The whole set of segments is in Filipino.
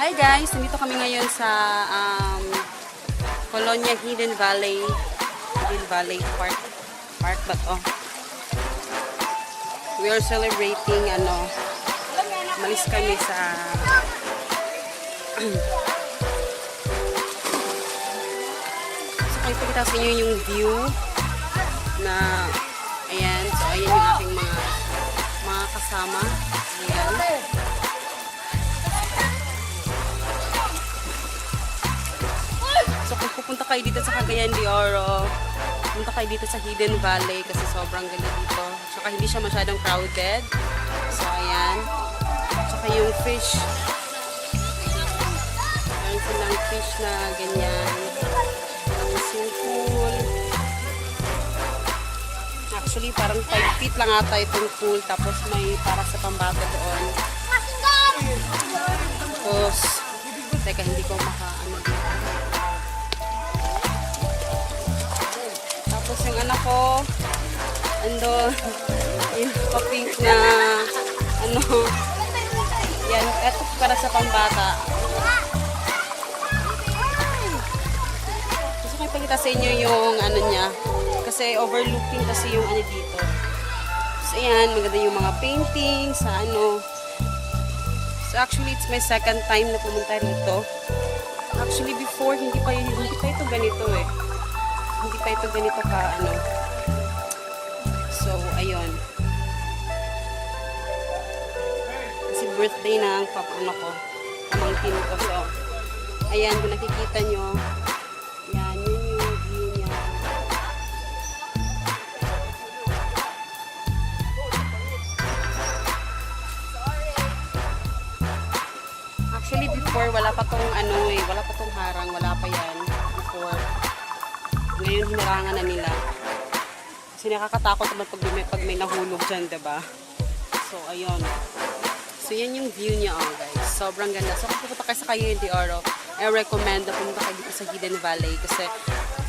Hi guys! Nandito kami ngayon sa Colonia Hidden Valley. Hidden Valley Park. Park ba to? We are celebrating malis kami sa so kayo pakita sa inyo yung view na ayan. So ayan yung aking mga kasama. Ayan. So kung pupunta kayo dito sa Cagayan de Oro, pupunta kayo dito sa Hidden Valley kasi sobrang ganda dito. Tsaka hindi siya masyadong crowded. So ayan. Tsaka yung fish. Meron silang fish na ganyan. Yung swimming pool. Actually parang 5 feet lang ata itong pool. Tapos may para sa pambata doon. Tapos, teka hindi ko makaano dito. Tapos yung anak ko, andun, yung pink na, yan, eto para sa pambata. Gusto ko ipakita sa inyo yung niya, kasi overlooking kasi yung dito. So yan, maganda yung mga paintings, So actually, it's my second time na pumunta rito. Actually, before, hindi pa ito ganito eh. Hindi pa ito ganito ka, So, ayun. Kasi birthday na ang pamangkin ko. So, ayan, kung nakikita nyo, yan, yun yung view niya. Actually, before, wala pa tong wala pa tong harang, wala pa yan. Before. Ngayon, hinarangan na nila. Kasi nakakatakot naman pag may nahulog dyan, diba? So, ayun. So, yan yung view niya, guys. Sobrang ganda. So, kung pupunta kayo sa Cagayan de Oro, I recommend na pumunta kayo dito sa Hidden Valley kasi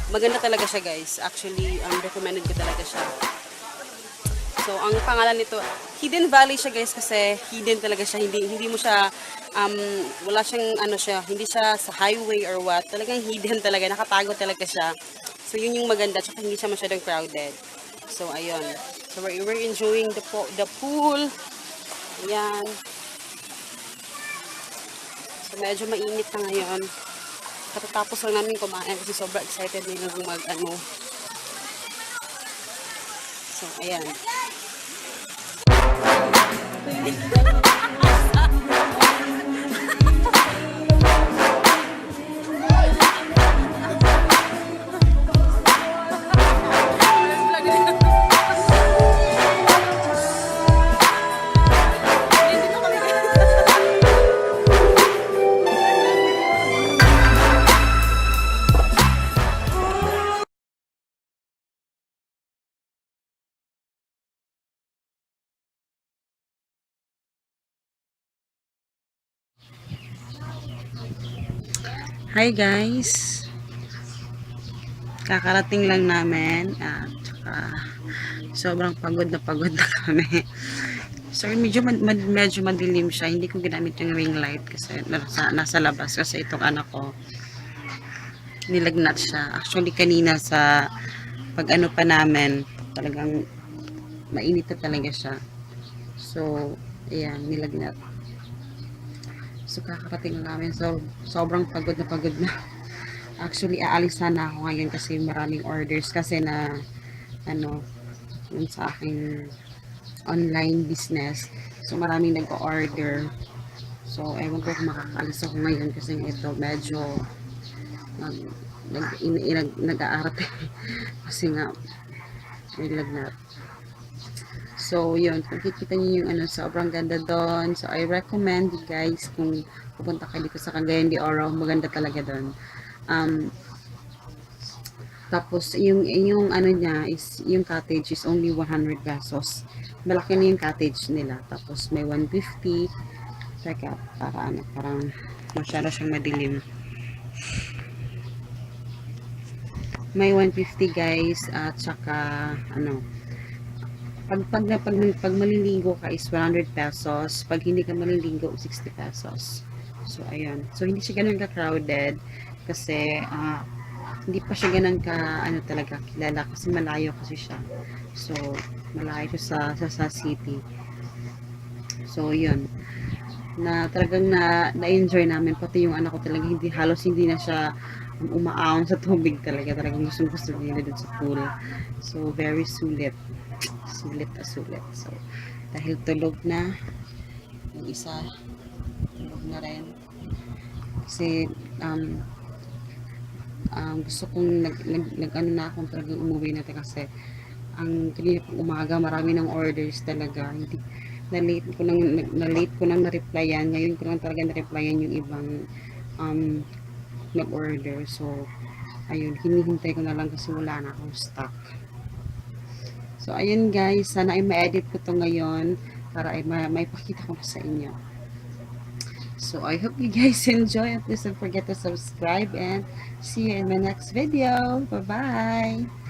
maganda talaga siya, guys. Actually, recommended ko talaga siya. So, ang pangalan nito, Hidden Valley siya, guys, kasi hidden talaga siya. Hindi mo siya, wala siyang, hindi siya sa highway or what. Talagang hidden talaga. Nakatago talaga siya. So, yun yung maganda. Tsaka hindi siya masyadong crowded. So, ayun. So, we're enjoying the pool. Ayan. So, medyo mainit na ngayon. Katatapos lang namin kumain kasi sobrang excited nilang So, ayan. Hi guys, kakarating lang namin at sobrang pagod na kami. So medyo madilim siya, hindi ko ginamit yung ring light kasi nasa labas kasi itong anak ko nilagnat siya. Actually kanina sa pag pa namin talagang mainit na talaga siya. So ayan, nilagnat. So, kakarating namin. So, sobrang pagod na. Actually, aalis sana ako ngayon kasi maraming orders kasi na, yun sa aking online business. So, maraming nag-order. So, ewan ko kung makakaalis ako ngayon kasi ito medyo nag-aarte. Kasi nga, may lagnat. So, yun. Kung kikita niyo yung sobrang ganda doon. So, I recommend you guys kung pupunta kayo dito sa Cagayan de Oro. Maganda talaga doon. Tapos, yung niya is, yung cottage is only 100 pesos. Malaki na yung cottage nila. Tapos, may 150. Teka, parang masyado siyang madilim. May 150 guys. At saka, pag maliligo ka is 100 pesos. Pag hindi ka maliligo, 60 pesos. So, ayun. So, hindi siya ganun ka-crowded kasi hindi pa siya ganun ka, ano talaga, kilala kasi malayo kasi siya. So, malayo siya sa city. So, yun. Na talagang na-enjoy namin. Pati yung anak ko talaga halos hindi na siya umaahon sa tubig talaga. Talagang gusto niya dun sa pool. So, very sulit. Sulit na sulit. So, dahil tulog na, yung isa, tulog na rin. Kasi, gusto kong ano na akong talagang umuwi natin kasi ang kanina pang umaga marami ng orders talaga, hindi na-late ko nang na-replyan, ngayon ko lang talaga na-replyan yung ibang um, nag-order. So ayun, hinihintay ko na lang kasi wala na akong stock. So ayun guys, sana ay ma-edit ko to ngayon para ay maipakita ko na sa inyo. So I hope you guys enjoy. Please don't forget to subscribe and see you in my next video. Bye bye.